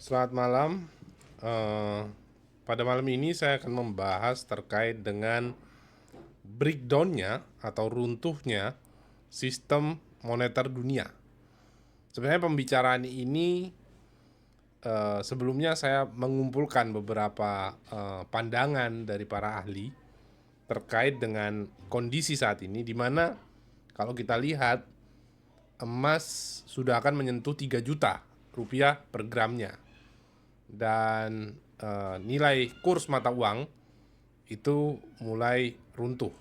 Selamat malam. Eh, Pada malam ini saya akan membahas terkait dengan breakdownnya atau runtuhnya sistem moneter dunia. Sebenarnya pembicaraan ini sebelumnya saya mengumpulkan beberapa pandangan dari para ahli terkait dengan kondisi saat ini, di mana kalau kita lihat emas sudah akan menyentuh 3 juta rupiah per gramnya, dan nilai kurs mata uang itu mulai runtuh,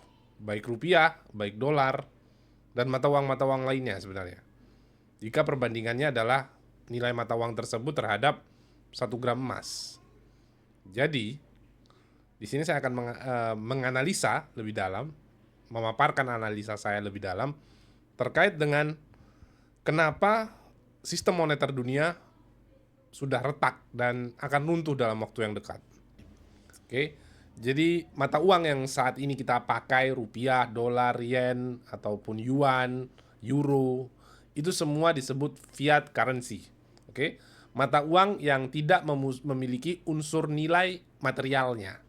baik rupiah, baik dolar, dan mata uang lainnya sebenarnya. Jika perbandingannya adalah nilai mata uang tersebut terhadap 1 gram emas. Jadi, di sini saya akan menganalisa lebih dalam, memaparkan analisa saya lebih dalam terkait dengan kenapa sistem moneter dunia sudah retak dan akan runtuh dalam waktu yang dekat. Oke. Jadi mata uang yang saat ini kita pakai, rupiah, dolar, yen, ataupun yuan, euro, itu semua disebut fiat currency. Oke. Mata uang yang tidak memiliki unsur nilai materialnya.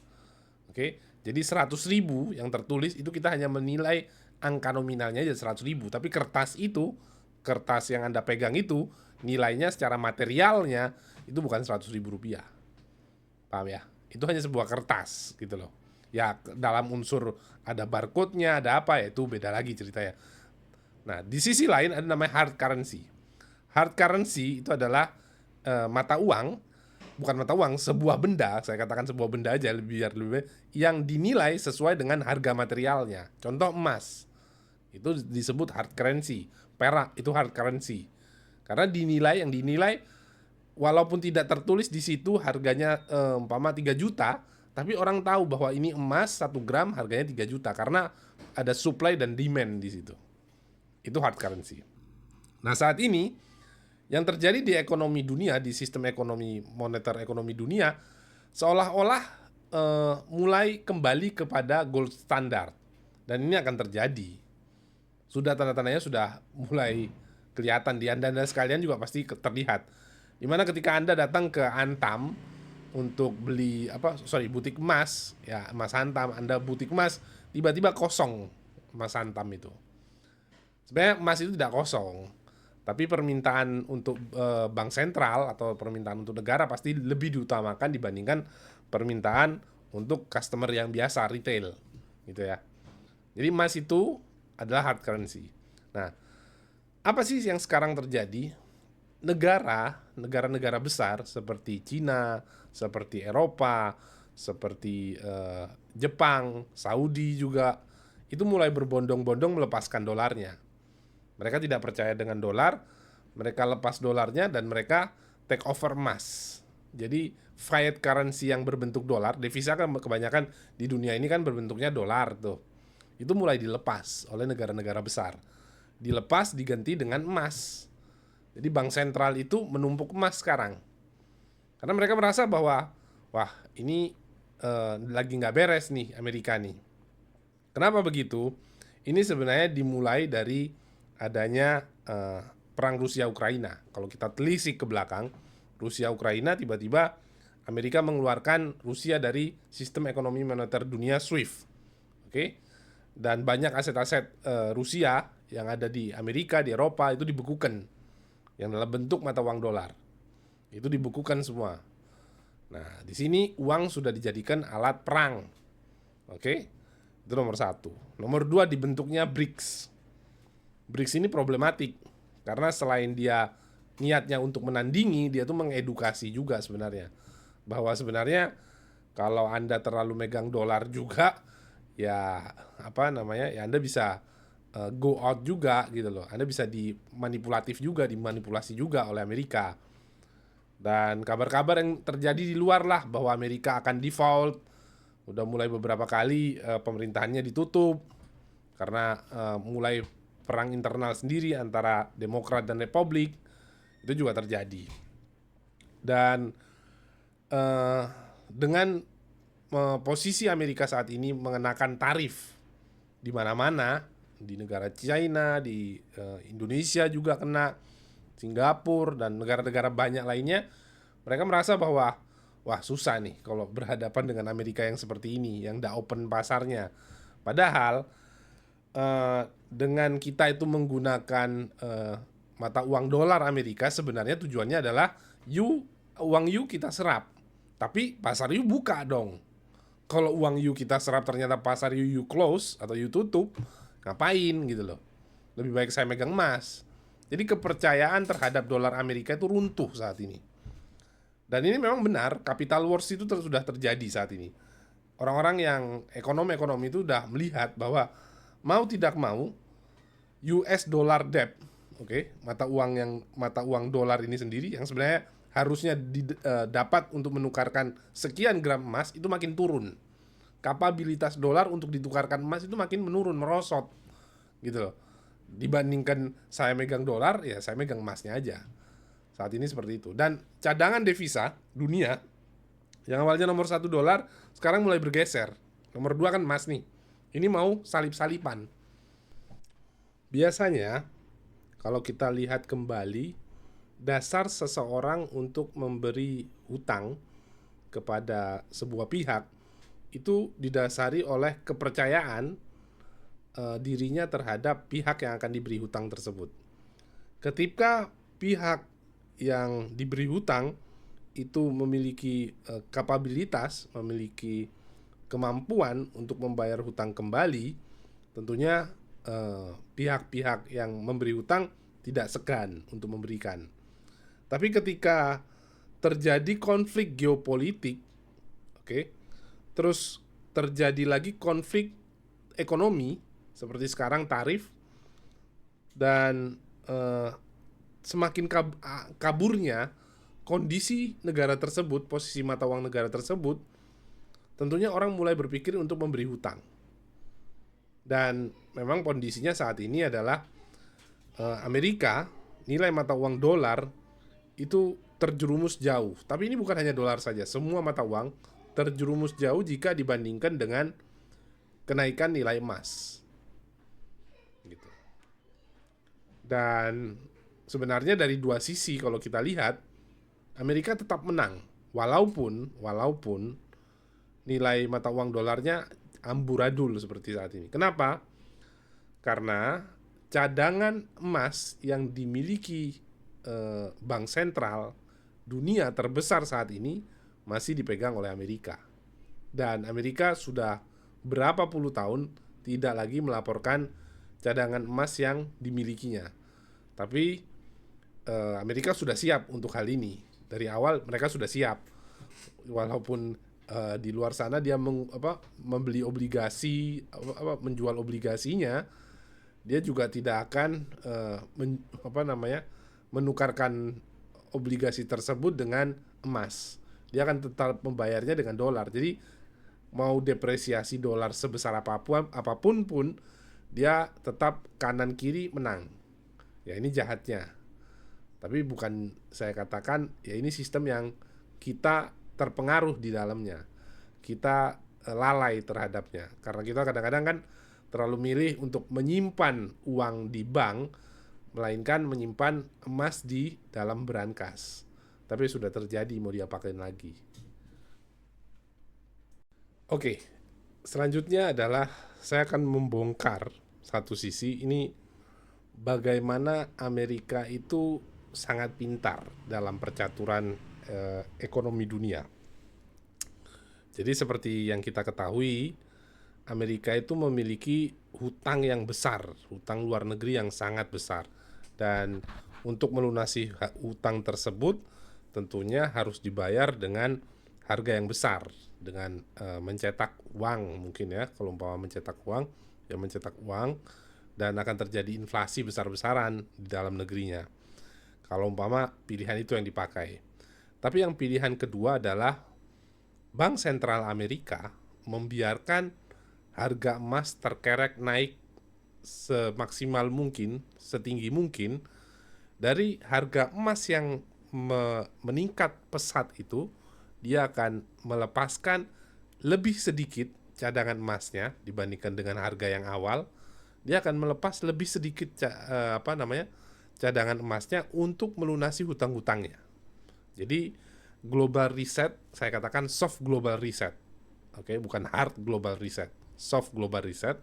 Oke. Jadi 100.000 yang tertulis itu kita hanya menilai angka nominalnya aja 100.000, tapi kertas yang Anda pegang itu nilainya secara materialnya itu bukan 100.000 rupiah. Paham ya? Itu hanya sebuah kertas gitu loh. Ya dalam unsur ada barcode-nya, ada apa ya, itu beda lagi ceritanya. Nah, di sisi lain ada namanya hard currency. Hard currency itu adalah mata uang, bukan mata uang, sebuah benda, saya katakan sebuah benda aja biar lebih, yang dinilai sesuai dengan harga materialnya. Contoh emas. Itu disebut hard currency. Perak itu hard currency. Karena yang dinilai walaupun tidak tertulis di situ harganya umpama 3 juta, tapi orang tahu bahwa ini emas 1 gram harganya 3 juta karena ada supply dan demand di situ. Itu hard currency. Nah, saat ini yang terjadi di ekonomi dunia, di sistem ekonomi moneter ekonomi dunia, seolah-olah mulai kembali kepada gold standard. Dan ini akan terjadi. Sudah tanda-tandanya sudah mulai kelihatan di Anda sekalian juga pasti terlihat. Dimana ketika Anda datang ke Antam untuk beli butik emas, ya emas Antam, Anda butik emas, tiba-tiba kosong emas Antam itu. Sebenarnya emas itu tidak kosong, tapi permintaan untuk bank sentral atau permintaan untuk negara pasti lebih diutamakan dibandingkan permintaan untuk customer yang biasa, retail, gitu ya. Jadi emas itu adalah hard currency. Nah, apa sih yang sekarang terjadi? Negara-negara besar seperti Cina, seperti Eropa, seperti Jepang, Saudi juga, itu mulai berbondong-bondong melepaskan dolarnya. Mereka tidak percaya dengan dolar, mereka lepas dolarnya dan mereka take over emas. Jadi fiat currency yang berbentuk dolar, devisa kan kebanyakan di dunia ini kan berbentuknya dolar tuh. Itu mulai dilepas oleh negara-negara besar. Dilepas diganti dengan emas. Jadi bank sentral itu menumpuk emas sekarang. Karena mereka merasa bahwa wah ini lagi nggak beres nih Amerika nih. Kenapa begitu? Ini sebenarnya dimulai dari adanya perang Rusia Ukraina. Kalau kita telisik ke belakang, Rusia Ukraina tiba-tiba Amerika mengeluarkan Rusia dari sistem ekonomi moneter dunia SWIFT. Oke? Dan banyak aset-aset Rusia yang ada di Amerika, di Eropa itu dibekukan yang dalam bentuk mata uang dolar. Itu dibukukan semua. Nah, di sini uang sudah dijadikan alat perang. Oke? Itu nomor satu. Nomor dua, dibentuknya BRICS. BRICS ini problematik karena selain dia niatnya untuk menandingi, dia tuh mengedukasi juga sebenarnya. Bahwa sebenarnya kalau Anda terlalu megang dolar juga, ya ya Anda bisa go out juga gitu loh. Anda bisa dimanipulasi juga oleh Amerika. Dan kabar-kabar yang terjadi di luar lah bahwa Amerika akan default. Udah mulai beberapa kali pemerintahannya ditutup karena mulai perang internal sendiri antara Demokrat dan Republik. Itu juga terjadi. Dan dengan posisi Amerika saat ini mengenakan tarif di mana-mana, di negara China, di Indonesia juga kena, Singapura dan negara-negara banyak lainnya, Mereka merasa bahwa wah susah nih kalau berhadapan dengan Amerika yang seperti ini, yang udah open pasarnya. Padahal dengan kita itu menggunakan mata uang dolar Amerika, sebenarnya tujuannya adalah uang kita serap, tapi pasar buka dong. Kalau uang kita serap ternyata pasar close atau tutup, ngapain gitu loh. Lebih baik saya megang emas. Jadi kepercayaan terhadap dolar Amerika itu runtuh saat ini. Dan ini memang benar, capital wars itu sudah terjadi saat ini. Orang-orang yang ekonom itu udah melihat bahwa mau tidak mau US dollar debt, oke, mata uang dolar ini sendiri yang sebenarnya harusnya dapat untuk menukarkan sekian gram emas itu makin turun. Kapabilitas dolar untuk ditukarkan emas itu makin menurun, merosot gitu loh. Dibandingkan saya megang dolar, ya saya megang emasnya aja. Saat ini seperti itu. Dan cadangan devisa dunia yang awalnya nomor 1 dolar sekarang mulai bergeser. Nomor 2 kan emas nih. Ini mau salip-salipan. Biasanya kalau kita lihat kembali dasar seseorang untuk memberi hutang kepada sebuah pihak itu didasari oleh kepercayaan dirinya terhadap pihak yang akan diberi hutang tersebut. Ketika pihak yang diberi hutang itu memiliki kapabilitas, memiliki kemampuan untuk membayar hutang kembali, tentunya pihak-pihak yang memberi hutang tidak segan untuk memberikan. Tapi ketika terjadi konflik geopolitik, oke, terus terjadi lagi konflik ekonomi seperti sekarang tarif, dan semakin kaburnya kondisi negara tersebut, posisi mata uang negara tersebut, tentunya orang mulai berpikir untuk memberi hutang. Dan memang kondisinya saat ini adalah Amerika, nilai mata uang dolar itu terjerumus jauh. Tapi ini bukan hanya dolar saja, semua mata uang terjerumus jauh jika dibandingkan dengan kenaikan nilai emas. Gitu. Dan sebenarnya dari dua sisi kalau kita lihat, Amerika tetap menang walaupun nilai mata uang dolarnya amburadul seperti saat ini. Kenapa? Karena cadangan emas yang dimiliki bank sentral dunia terbesar saat ini masih dipegang oleh Amerika. Dan Amerika sudah berapa puluh tahun tidak lagi melaporkan cadangan emas yang dimilikinya. Tapi Amerika sudah siap untuk hal ini. Dari awal mereka sudah siap. Walaupun di luar sana dia membeli obligasi, menjual obligasinya, dia juga tidak akan menukarkan obligasi tersebut dengan emas. Dia akan tetap membayarnya dengan dolar. Jadi mau depresiasi dolar sebesar apapun pun, dia tetap kanan kiri menang. Ya ini jahatnya. Tapi bukan saya katakan ya ini sistem yang kita terpengaruh di dalamnya. Kita lalai terhadapnya. Karena kita kadang-kadang kan terlalu milih untuk menyimpan uang di bank, melainkan menyimpan emas di dalam brankas. Tapi sudah terjadi, mau diapakan lagi. Oke, selanjutnya adalah saya akan membongkar satu sisi ini, bagaimana Amerika itu sangat pintar dalam percaturan ekonomi dunia. Jadi seperti yang kita ketahui, Amerika itu memiliki hutang yang besar, hutang luar negeri yang sangat besar. Dan untuk melunasi hutang tersebut tentunya harus dibayar dengan harga yang besar, dengan mencetak uang mungkin ya. Kalau umpama mencetak uang, ya mencetak uang, dan akan terjadi inflasi besar-besaran di dalam negerinya. Kalau umpama pilihan itu yang dipakai. Tapi yang pilihan kedua adalah Bank Sentral Amerika membiarkan harga emas terkerek naik semaksimal mungkin, setinggi mungkin. Dari harga emas yang meningkat pesat itu, dia akan melepaskan lebih sedikit cadangan emasnya dibandingkan dengan harga yang awal. Dia akan melepas lebih sedikit cadangan emasnya untuk melunasi hutang-hutangnya. Jadi global reset, saya katakan soft global reset. Oke, bukan hard global reset, soft global reset.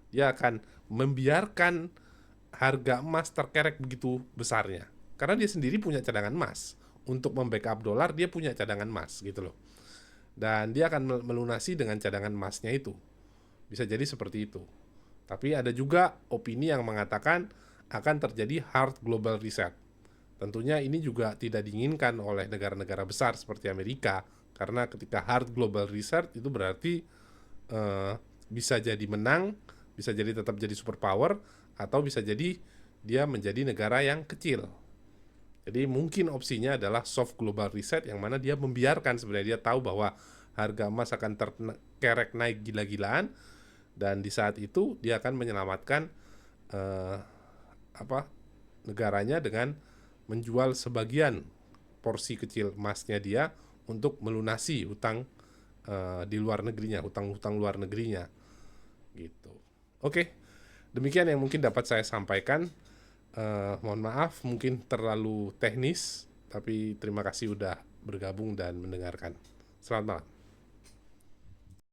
Dia akan membiarkan harga emas terkerek begitu besarnya. Karena dia sendiri punya cadangan emas. Untuk membackup dolar, dia punya cadangan emas gitu loh. Dan dia akan melunasi dengan cadangan emasnya itu. Bisa jadi seperti itu. Tapi ada juga opini yang mengatakan akan terjadi hard global reset. Tentunya ini juga tidak diinginkan oleh negara-negara besar seperti Amerika, karena ketika hard global reset itu berarti bisa jadi menang, bisa jadi tetap jadi superpower, atau bisa jadi dia menjadi negara yang kecil. Jadi mungkin opsinya adalah soft global reset, yang mana dia membiarkan, sebenarnya dia tahu bahwa harga emas akan terkerek naik gila-gilaan, dan di saat itu dia akan menyelamatkan negaranya dengan menjual sebagian porsi kecil emasnya dia untuk melunasi hutang di luar negerinya, hutang-hutang luar negerinya gitu. Oke, demikian yang mungkin dapat saya sampaikan. Mohon maaf mungkin terlalu teknis, tapi terima kasih udah bergabung dan mendengarkan. Selamat malam.